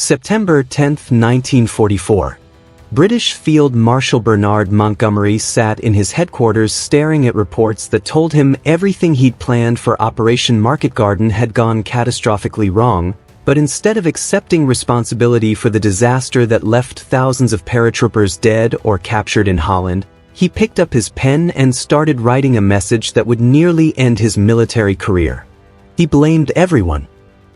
September 10, 1944. British Field Marshal Bernard Montgomery sat in his headquarters staring at reports that told him everything he'd planned for Operation Market Garden had gone catastrophically wrong, but instead of accepting responsibility for the disaster that left thousands of paratroopers dead or captured in Holland, he picked up his pen and started writing a message that would nearly end his military career. He blamed everyone.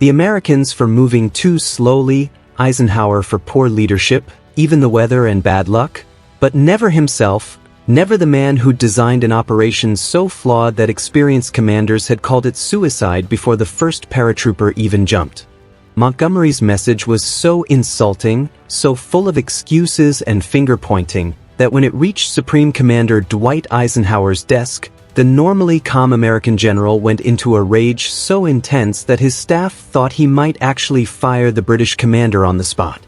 The Americans for moving too slowly, Eisenhower for poor leadership, even the weather and bad luck, but never himself, never the man who'd designed an operation so flawed that experienced commanders had called it suicide before the first paratrooper even jumped. Montgomery's message was so insulting, so full of excuses and finger-pointing, that when it reached Supreme Commander Dwight Eisenhower's desk, the normally calm American general went into a rage so intense that his staff thought he might actually fire the British commander on the spot.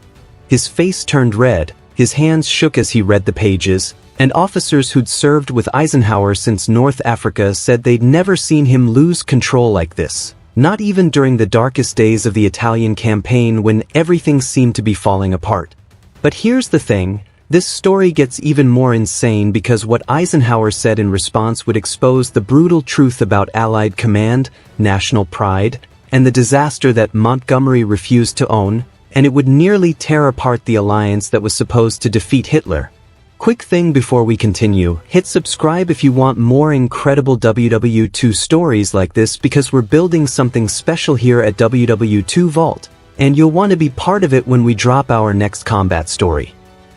His face turned red, his hands shook as he read the pages, and officers who'd served with Eisenhower since North Africa said they'd never seen him lose control like this, not even during the darkest days of the Italian campaign when everything seemed to be falling apart. But here's the thing. This story gets even more insane because what Eisenhower said in response would expose the brutal truth about Allied command, national pride, and the disaster that Montgomery refused to own, and it would nearly tear apart the alliance that was supposed to defeat Hitler. Quick thing before we continue, hit subscribe if you want more incredible WW2 stories like this because we're building something special here at WW2 Vault, and you'll want to be part of it when we drop our next combat story.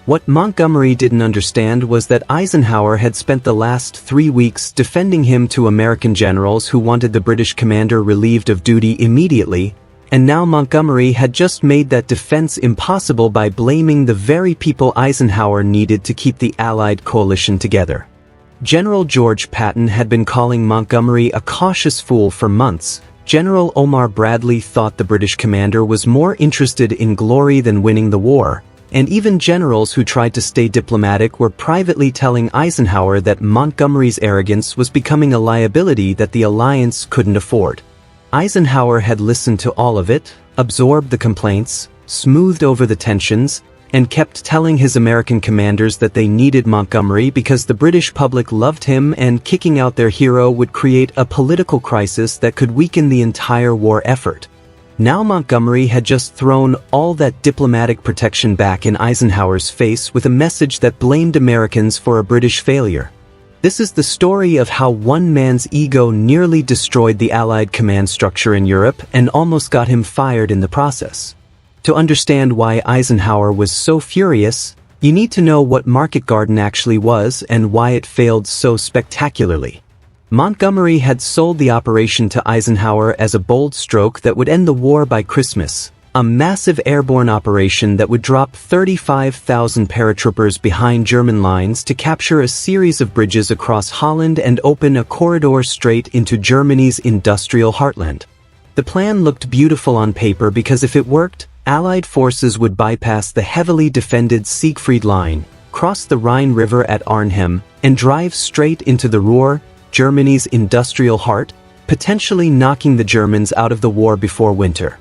What Montgomery didn't understand was that Eisenhower had spent the last 3 weeks defending him to American generals who wanted the British commander relieved of duty immediately, and now Montgomery had just made that defense impossible by blaming the very people Eisenhower needed to keep the Allied coalition together. General George Patton had been calling Montgomery a cautious fool for months. General Omar Bradley thought the British commander was more interested in glory than winning the war, and even generals who tried to stay diplomatic were privately telling Eisenhower that Montgomery's arrogance was becoming a liability that the alliance couldn't afford. Eisenhower had listened to all of it, absorbed the complaints, smoothed over the tensions, and kept telling his American commanders that they needed Montgomery because the British public loved him and kicking out their hero would create a political crisis that could weaken the entire war effort. Now Montgomery had just thrown all that diplomatic protection back in Eisenhower's face with a message that blamed Americans for a British failure. This is the story of how one man's ego nearly destroyed the Allied command structure in Europe and almost got him fired in the process. To understand why Eisenhower was so furious, you need to know what Market Garden actually was and why it failed so spectacularly. Montgomery had sold the operation to Eisenhower as a bold stroke that would end the war by Christmas, a massive airborne operation that would drop 35,000 paratroopers behind German lines to capture a series of bridges across Holland and open a corridor straight into Germany's industrial heartland. The plan looked beautiful on paper because if it worked, Allied forces would bypass the heavily defended Siegfried Line, cross the Rhine River at Arnhem, and drive straight into the Ruhr, Germany's industrial heart, potentially knocking the Germans out of the war before winter.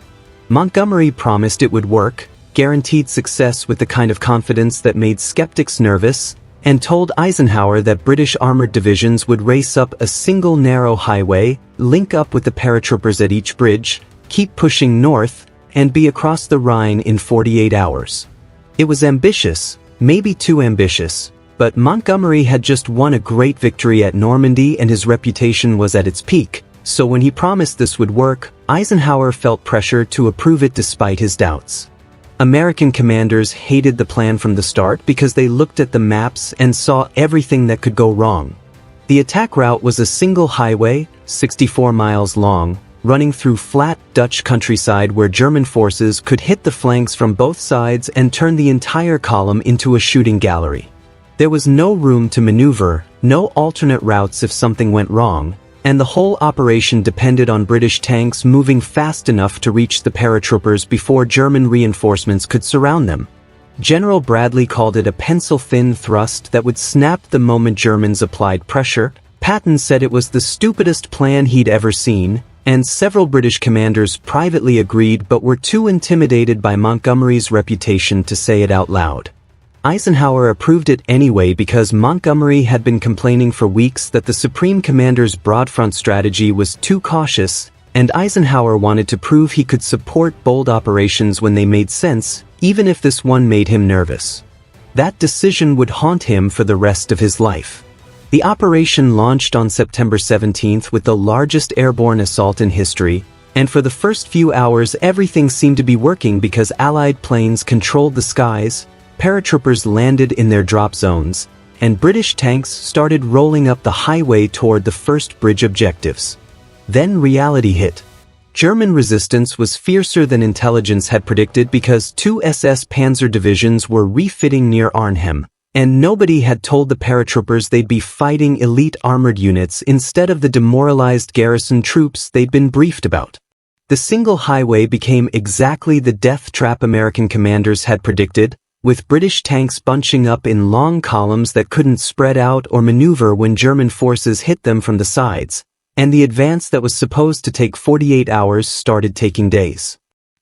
Montgomery promised it would work, guaranteed success with the kind of confidence that made skeptics nervous, and told Eisenhower that British armored divisions would race up a single narrow highway, link up with the paratroopers at each bridge, keep pushing north, and be across the Rhine in 48 hours. It was ambitious, maybe too ambitious, but Montgomery had just won a great victory at Normandy and his reputation was at its peak, so when he promised this would work, Eisenhower felt pressure to approve it despite his doubts. American commanders hated the plan from the start because they looked at the maps and saw everything that could go wrong. The attack route was a single highway, 64 miles long, running through flat Dutch countryside where German forces could hit the flanks from both sides and turn the entire column into a shooting gallery. There was no room to maneuver, no alternate routes if something went wrong, and the whole operation depended on British tanks moving fast enough to reach the paratroopers before German reinforcements could surround them. General Bradley called it a pencil-thin thrust that would snap the moment Germans applied pressure. Patton said it was the stupidest plan he'd ever seen, and several British commanders privately agreed but were too intimidated by Montgomery's reputation to say it out loud. Eisenhower approved it anyway because Montgomery had been complaining for weeks that the Supreme Commander's broad front strategy was too cautious, and Eisenhower wanted to prove he could support bold operations when they made sense, even if this one made him nervous. That decision would haunt him for the rest of his life. The operation launched on September 17th with the largest airborne assault in history, and for the first few hours everything seemed to be working because Allied planes controlled the skies, paratroopers landed in their drop zones, and British tanks started rolling up the highway toward the first bridge objectives. Then reality hit. German resistance was fiercer than intelligence had predicted because 2 SS Panzer divisions were refitting near Arnhem, and nobody had told the paratroopers they'd be fighting elite armored units instead of the demoralized garrison troops they'd been briefed about. The single highway became exactly the death trap American commanders had predicted, with British tanks bunching up in long columns that couldn't spread out or maneuver when German forces hit them from the sides, and the advance that was supposed to take 48 hours started taking days.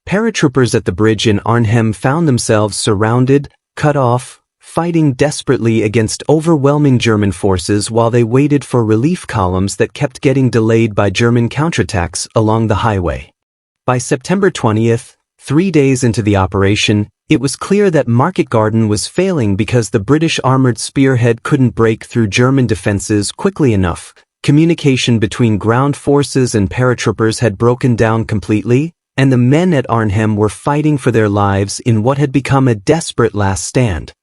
Paratroopers at the bridge in Arnhem found themselves surrounded, cut off, fighting desperately against overwhelming German forces while they waited for relief columns that kept getting delayed by German counterattacks along the highway. By September 20th, 3 days into the operation, it was clear that Market Garden was failing because the British armored spearhead couldn't break through German defenses quickly enough. Communication between ground forces and paratroopers had broken down completely, and the men at Arnhem were fighting for their lives in what had become a desperate last stand.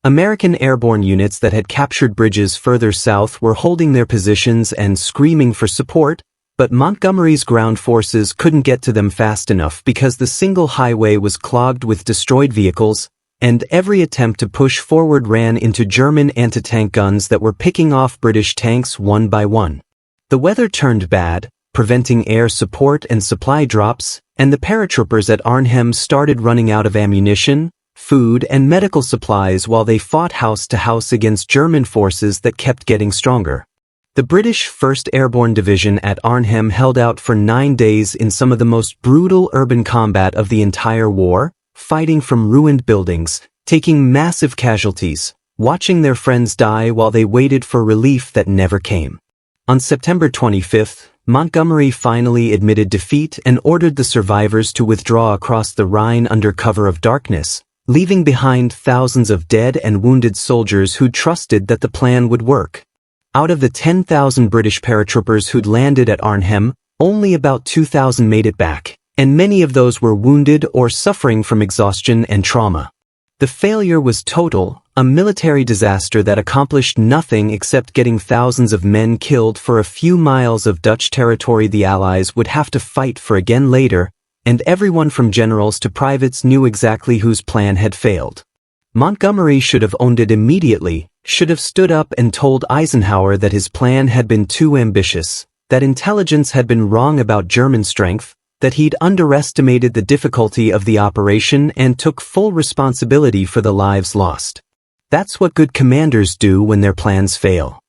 American airborne units that had captured bridges further south were holding their positions and screaming for support, but Montgomery's ground forces couldn't get to them fast enough because the single highway was clogged with destroyed vehicles, and every attempt to push forward ran into German anti-tank guns that were picking off British tanks one by one. The weather turned bad, preventing air support and supply drops, and the paratroopers at Arnhem started running out of ammunition, food, and medical supplies while they fought house to house against German forces that kept getting stronger. The British 1st Airborne Division at Arnhem held out for 9 days in some of the most brutal urban combat of the entire war, fighting from ruined buildings, taking massive casualties, watching their friends die while they waited for relief that never came. On September 25th, Montgomery finally admitted defeat and ordered the survivors to withdraw across the Rhine under cover of darkness, leaving behind thousands of dead and wounded soldiers who trusted that the plan would work. Out of the 10,000 British paratroopers who'd landed at Arnhem, only about 2,000 made it back, and many of those were wounded or suffering from exhaustion and trauma. The failure was total, a military disaster that accomplished nothing except getting thousands of men killed for a few miles of Dutch territory the Allies would have to fight for again later, and everyone from generals to privates knew exactly whose plan had failed. Montgomery should have owned it immediately, should have stood up and told Eisenhower that his plan had been too ambitious, that intelligence had been wrong about German strength, that he'd underestimated the difficulty of the operation and took full responsibility for the lives lost. That's what good commanders do when their plans fail.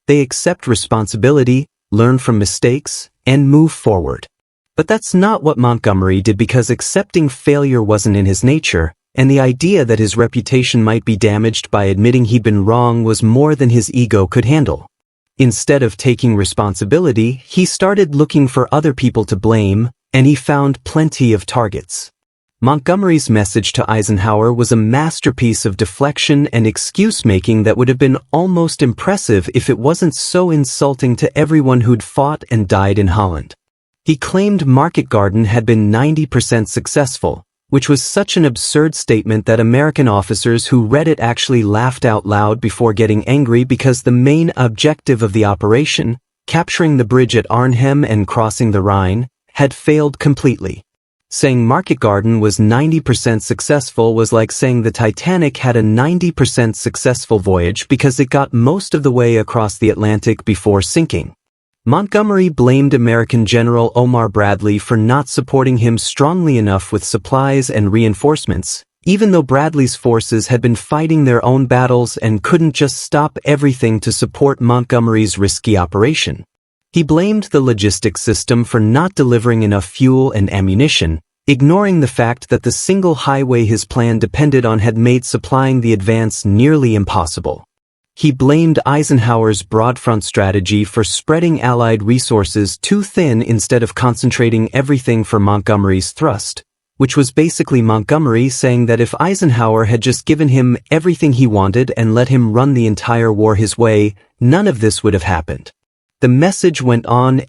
They accept responsibility, learn from mistakes, and move forward. But that's not what Montgomery did because accepting failure wasn't in his nature, and the idea that his reputation might be damaged by admitting he'd been wrong was more than his ego could handle. Instead of taking responsibility, he started looking for other people to blame, and he found plenty of targets. Montgomery's message to Eisenhower was a masterpiece of deflection and excuse-making that would have been almost impressive if it wasn't so insulting to everyone who'd fought and died in Holland. He claimed Market Garden had been 90% successful, which was such an absurd statement that American officers who read it actually laughed out loud before getting angry because the main objective of the operation, capturing the bridge at Arnhem and crossing the Rhine, had failed completely. Saying Market Garden was 90% successful was like saying the Titanic had a 90% successful voyage because it got most of the way across the Atlantic before sinking. Montgomery blamed American General Omar Bradley for not supporting him strongly enough with supplies and reinforcements, even though Bradley's forces had been fighting their own battles and couldn't just stop everything to support Montgomery's risky operation. He blamed the logistics system for not delivering enough fuel and ammunition, ignoring the fact that the single highway his plan depended on had made supplying the advance nearly impossible. He blamed Eisenhower's broad front strategy for spreading Allied resources too thin instead of concentrating everything for Montgomery's thrust, which was basically Montgomery saying that if Eisenhower had just given him everything he wanted and let him run the entire war his way, none of this would have happened. The message went on,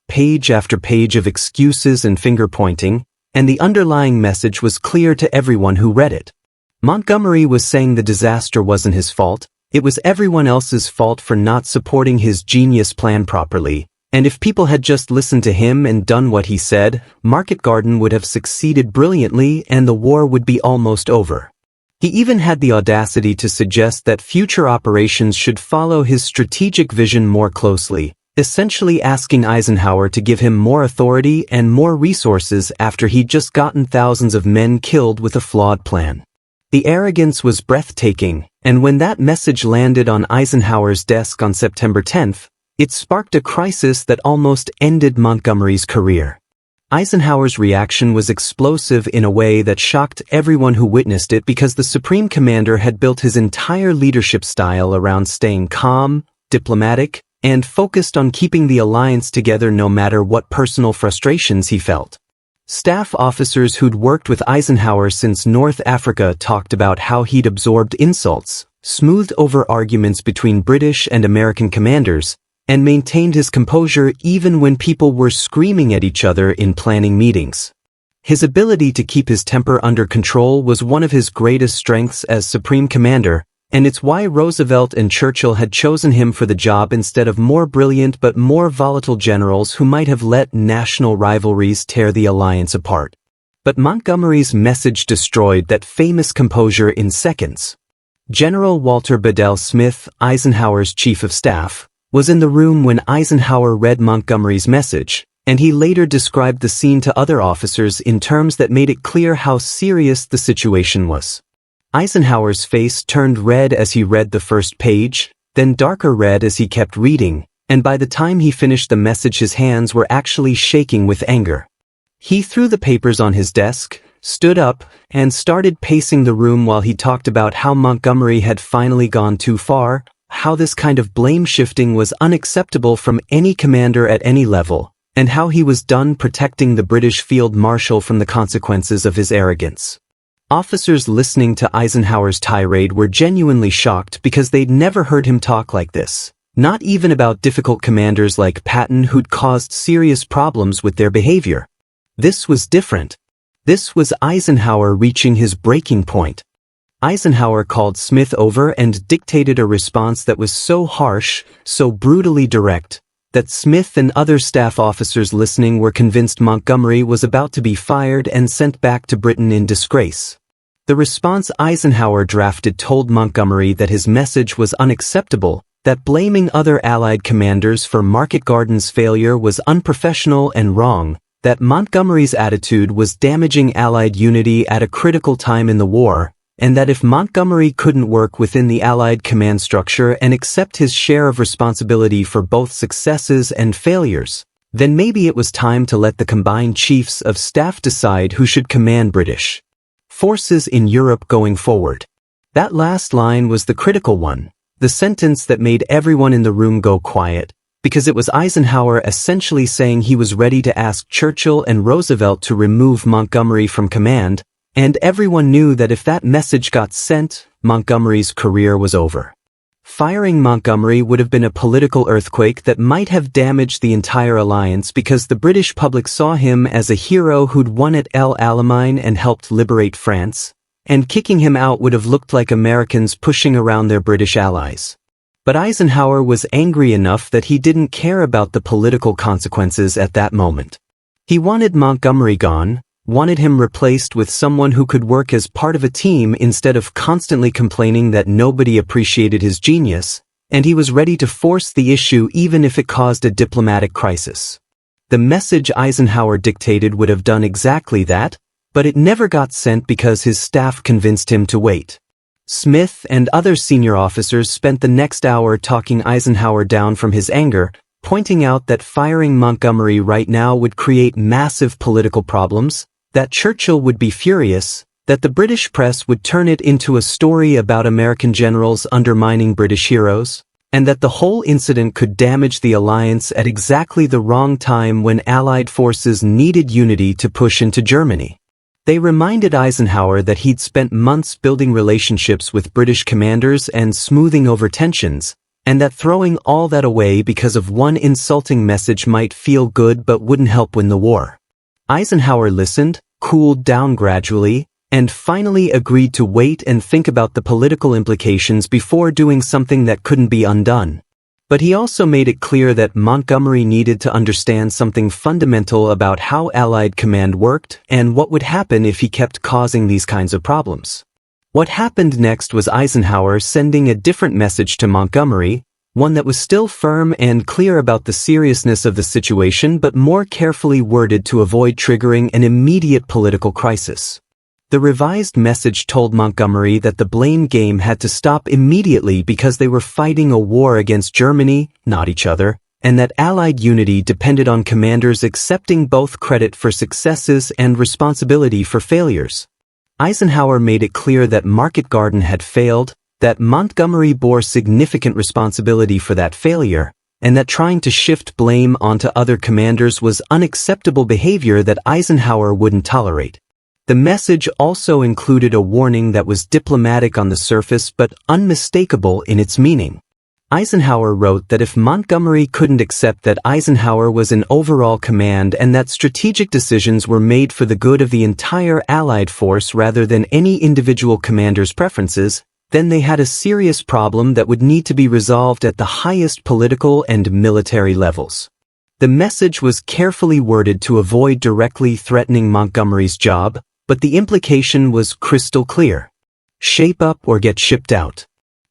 page after page of excuses and finger-pointing, and the underlying message was clear to everyone who read it. Montgomery was saying the disaster wasn't his fault, it was everyone else's fault for not supporting his genius plan properly, and if people had just listened to him and done what he said, Market Garden would have succeeded brilliantly and the war would be almost over. He even had the audacity to suggest that future operations should follow his strategic vision more closely, essentially asking Eisenhower to give him more authority and more resources after he'd just gotten thousands of men killed with a flawed plan. The arrogance was breathtaking, and when that message landed on Eisenhower's desk on September 10th, it sparked a crisis that almost ended Montgomery's career. Eisenhower's reaction was explosive in a way that shocked everyone who witnessed it because the Supreme Commander had built his entire leadership style around staying calm, diplomatic, and focused on keeping the alliance together no matter what personal frustrations he felt. Staff officers who'd worked with Eisenhower since North Africa talked about how he'd absorbed insults, smoothed over arguments between British and American commanders, and maintained his composure even when people were screaming at each other in planning meetings. His ability to keep his temper under control was one of his greatest strengths as Supreme Commander, and it's why Roosevelt and Churchill had chosen him for the job instead of more brilliant but more volatile generals who might have let national rivalries tear the alliance apart. But Montgomery's message destroyed that famous composure in seconds. General Walter Bedell Smith, Eisenhower's chief of staff, was in the room when Eisenhower read Montgomery's message, and he later described the scene to other officers in terms that made it clear how serious the situation was. Eisenhower's face turned red as he read the first page, then darker red as he kept reading, and by the time he finished the message his hands were actually shaking with anger. He threw the papers on his desk, stood up, and started pacing the room while he talked about how Montgomery had finally gone too far, how this kind of blame shifting was unacceptable from any commander at any level, and how he was done protecting the British Field Marshal from the consequences of his arrogance. Officers listening to Eisenhower's tirade were genuinely shocked because they'd never heard him talk like this, not even about difficult commanders like Patton who'd caused serious problems with their behavior. This was different. This was Eisenhower reaching his breaking point. Eisenhower called Smith over and dictated a response that was so harsh, so brutally direct, that Smith and other staff officers listening were convinced Montgomery was about to be fired and sent back to Britain in disgrace. The response Eisenhower drafted told Montgomery that his message was unacceptable, that blaming other Allied commanders for Market Garden's failure was unprofessional and wrong, that Montgomery's attitude was damaging Allied unity at a critical time in the war, and that if Montgomery couldn't work within the Allied command structure and accept his share of responsibility for both successes and failures, then maybe it was time to let the combined chiefs of staff decide who should command British forces in Europe going forward. That last line was the critical one, the sentence that made everyone in the room go quiet, because it was Eisenhower essentially saying he was ready to ask Churchill and Roosevelt to remove Montgomery from command, and everyone knew that if that message got sent, Montgomery's career was over. Firing Montgomery would have been a political earthquake that might have damaged the entire alliance because the British public saw him as a hero who'd won at El Alamein and helped liberate France, and kicking him out would have looked like Americans pushing around their British allies. But Eisenhower was angry enough that he didn't care about the political consequences at that moment. He wanted Montgomery gone, wanted him replaced with someone who could work as part of a team instead of constantly complaining that nobody appreciated his genius, and he was ready to force the issue even if it caused a diplomatic crisis. The message Eisenhower dictated would have done exactly that, but it never got sent because his staff convinced him to wait. Smith and other senior officers spent the next hour talking Eisenhower down from his anger, pointing out that firing Montgomery right now would create massive political problems, that Churchill would be furious, that the British press would turn it into a story about American generals undermining British heroes, and that the whole incident could damage the alliance at exactly the wrong time when Allied forces needed unity to push into Germany. They reminded Eisenhower that he'd spent months building relationships with British commanders and smoothing over tensions, and that throwing all that away because of one insulting message might feel good but wouldn't help win the war. Eisenhower listened, cooled down gradually, and finally agreed to wait and think about the political implications before doing something that couldn't be undone. But he also made it clear that Montgomery needed to understand something fundamental about how Allied command worked and what would happen if he kept causing these kinds of problems. What happened next was Eisenhower sending a different message to Montgomery, one that was still firm and clear about the seriousness of the situation but more carefully worded to avoid triggering an immediate political crisis. The revised message told Montgomery that the blame game had to stop immediately because they were fighting a war against Germany, not each other, and that Allied unity depended on commanders accepting both credit for successes and responsibility for failures. Eisenhower made it clear that Market Garden had failed, that Montgomery bore significant responsibility for that failure, and that trying to shift blame onto other commanders was unacceptable behavior that Eisenhower wouldn't tolerate. The message also included a warning that was diplomatic on the surface but unmistakable in its meaning. Eisenhower wrote that if Montgomery couldn't accept that Eisenhower was in overall command and that strategic decisions were made for the good of the entire Allied force rather than any individual commander's preferences, then they had a serious problem that would need to be resolved at the highest political and military levels. The message was carefully worded to avoid directly threatening Montgomery's job, but the implication was crystal clear. Shape up or get shipped out.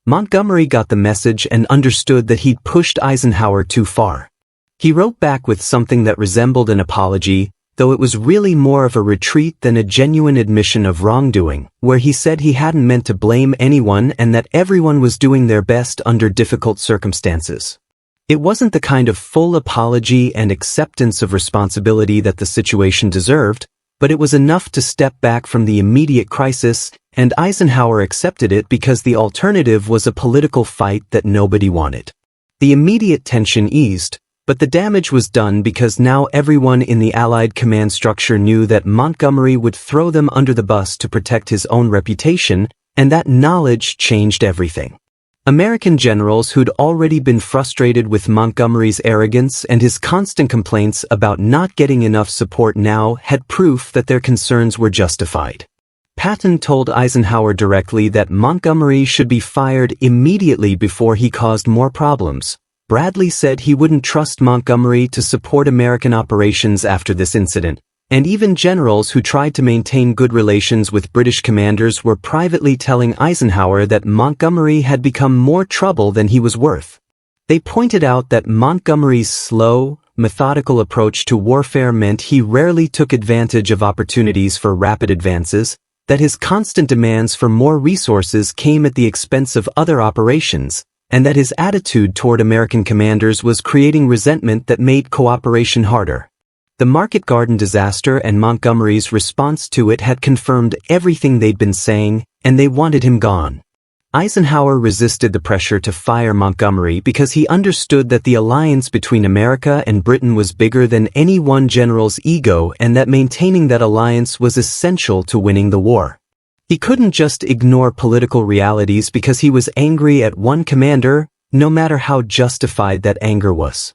Montgomery got the message and understood that he'd pushed Eisenhower too far. He wrote back with something that resembled an apology, though it was really more of a retreat than a genuine admission of wrongdoing, where he said he hadn't meant to blame anyone and that everyone was doing their best under difficult circumstances. It wasn't the kind of full apology and acceptance of responsibility that the situation deserved, but it was enough to step back from the immediate crisis, and Eisenhower accepted it because the alternative was a political fight that nobody wanted. The immediate tension eased, but the damage was done because now everyone in the Allied command structure knew that Montgomery would throw them under the bus to protect his own reputation, and that knowledge changed everything. American generals who'd already been frustrated with Montgomery's arrogance and his constant complaints about not getting enough support now had proof that their concerns were justified. Patton told Eisenhower directly that Montgomery should be fired immediately before he caused more problems. Bradley said he wouldn't trust Montgomery to support American operations after this incident, and even generals who tried to maintain good relations with British commanders were privately telling Eisenhower that Montgomery had become more trouble than he was worth. They pointed out that Montgomery's slow, methodical approach to warfare meant he rarely took advantage of opportunities for rapid advances, that his constant demands for more resources came at the expense of other operations, and that his attitude toward American commanders was creating resentment that made cooperation harder. The Market Garden disaster and Montgomery's response to it had confirmed everything they'd been saying, and they wanted him gone. Eisenhower resisted the pressure to fire Montgomery because he understood that the alliance between America and Britain was bigger than any one general's ego and that maintaining that alliance was essential to winning the war. He couldn't just ignore political realities because he was angry at one commander, no matter how justified that anger was.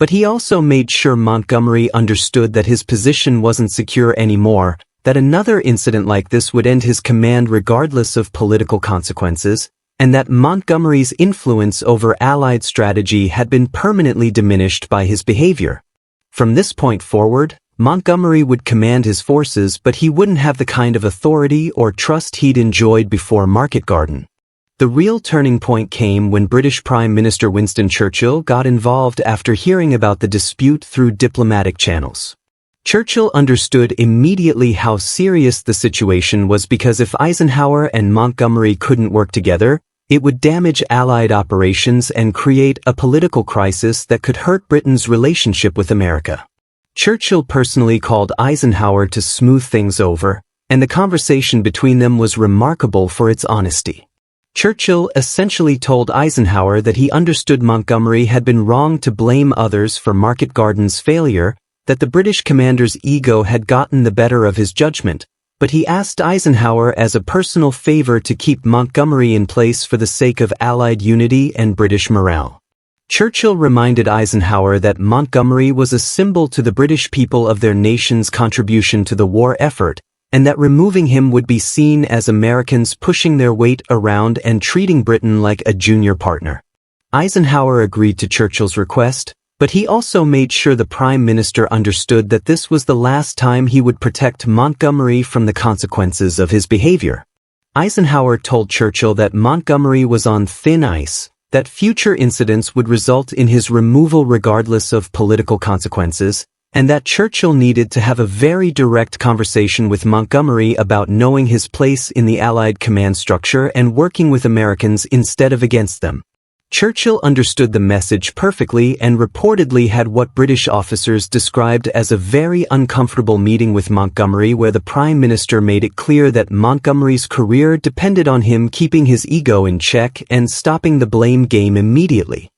But he also made sure Montgomery understood that his position wasn't secure anymore, that another incident like this would end his command regardless of political consequences, and that Montgomery's influence over Allied strategy had been permanently diminished by his behavior. From this point forward, Montgomery would command his forces, but he wouldn't have the kind of authority or trust he'd enjoyed before Market Garden. The real turning point came when British Prime Minister Winston Churchill got involved after hearing about the dispute through diplomatic channels. Churchill understood immediately how serious the situation was because if Eisenhower and Montgomery couldn't work together, It would damage Allied operations and create a political crisis that could hurt Britain's relationship with America. Churchill personally called Eisenhower to smooth things over, and the conversation between them was remarkable for its honesty. Churchill essentially told Eisenhower that he understood Montgomery had been wrong to blame others for Market Garden's failure, that the British commander's ego had gotten the better of his judgment, but he asked Eisenhower as a personal favor to keep Montgomery in place for the sake of Allied unity and British morale. Churchill reminded Eisenhower that Montgomery was a symbol to the British people of their nation's contribution to the war effort, and that removing him would be seen as Americans pushing their weight around and treating Britain like a junior partner. Eisenhower agreed to Churchill's request, but he also made sure the Prime Minister understood that this was the last time he would protect Montgomery from the consequences of his behavior. Eisenhower told Churchill that Montgomery was on thin ice, that future incidents would result in his removal regardless of political consequences, and that Churchill needed to have a very direct conversation with Montgomery about knowing his place in the Allied command structure and working with Americans instead of against them. Churchill understood the message perfectly and reportedly had what British officers described as a very uncomfortable meeting with Montgomery, where the Prime Minister made it clear that Montgomery's career depended on him keeping his ego in check and stopping the blame game immediately.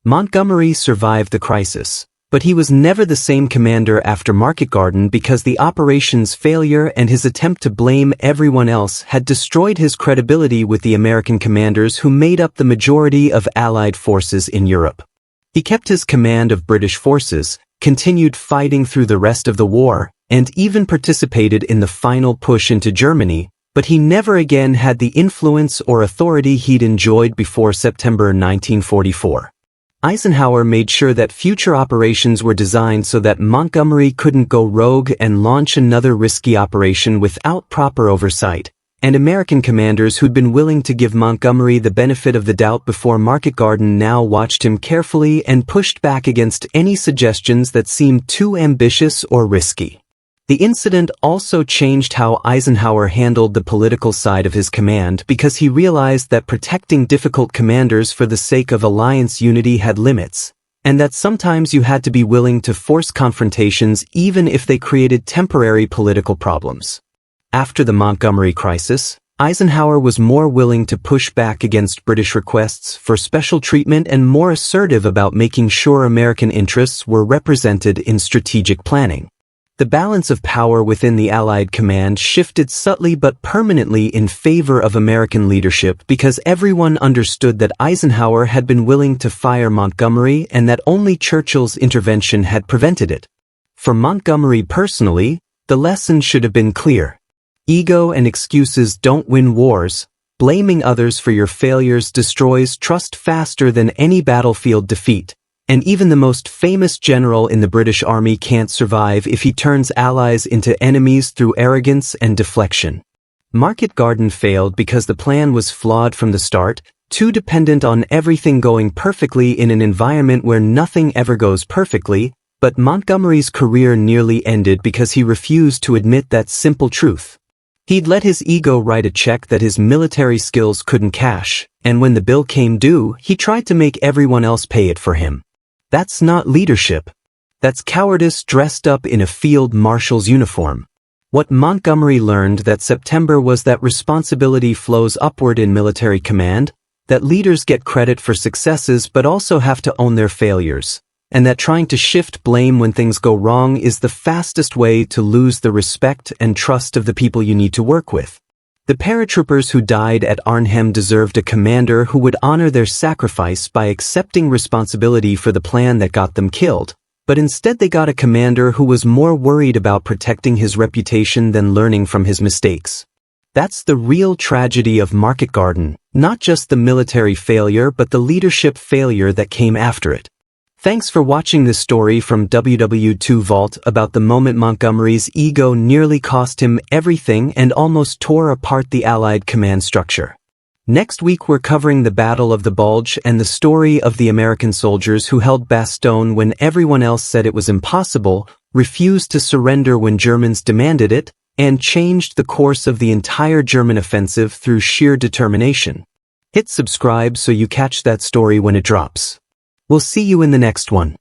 Montgomery survived the crisis, but he was never the same commander after Market Garden because the operation's failure and his attempt to blame everyone else had destroyed his credibility with the American commanders who made up the majority of Allied forces in Europe. He kept his command of British forces, continued fighting through the rest of the war, and even participated in the final push into Germany, but he never again had the influence or authority he'd enjoyed before September 1944. Eisenhower made sure that future operations were designed so that Montgomery couldn't go rogue and launch another risky operation without proper oversight, and American commanders who'd been willing to give Montgomery the benefit of the doubt before Market Garden now watched him carefully and pushed back against any suggestions that seemed too ambitious or risky. The incident also changed how Eisenhower handled the political side of his command because he realized that protecting difficult commanders for the sake of alliance unity had limits, and that sometimes you had to be willing to force confrontations even if they created temporary political problems. After the Montgomery crisis, Eisenhower was more willing to push back against British requests for special treatment and more assertive about making sure American interests were represented in strategic planning. The balance of power within the Allied command shifted subtly but permanently in favor of American leadership because everyone understood that Eisenhower had been willing to fire Montgomery and that only Churchill's intervention had prevented it. For Montgomery personally, the lesson should have been clear. Ego and excuses don't win wars. Blaming others for your failures destroys trust faster than any battlefield defeat. And even the most famous general in the British Army can't survive if he turns allies into enemies through arrogance and deflection. Market Garden failed because the plan was flawed from the start, too dependent on everything going perfectly in an environment where nothing ever goes perfectly, but Montgomery's career nearly ended because he refused to admit that simple truth. He'd let his ego write a check that his military skills couldn't cash, and when the bill came due, he tried to make everyone else pay it for him. That's not leadership. That's cowardice dressed up in a Field Marshal's uniform. What Montgomery learned that September was that responsibility flows upward in military command, that leaders get credit for successes but also have to own their failures, and that trying to shift blame when things go wrong is the fastest way to lose the respect and trust of the people you need to work with. The paratroopers who died at Arnhem deserved a commander who would honor their sacrifice by accepting responsibility for the plan that got them killed, but instead they got a commander who was more worried about protecting his reputation than learning from his mistakes. That's the real tragedy of Market Garden, not just the military failure but the leadership failure that came after it. Thanks for watching this story from WW2 Vault about the moment Montgomery's ego nearly cost him everything and almost tore apart the Allied command structure. Next week we're covering the Battle of the Bulge and the story of the American soldiers who held Bastogne when everyone else said it was impossible, refused to surrender when Germans demanded it, and changed the course of the entire German offensive through sheer determination. Hit subscribe so you catch that story when it drops. We'll see you in the next one.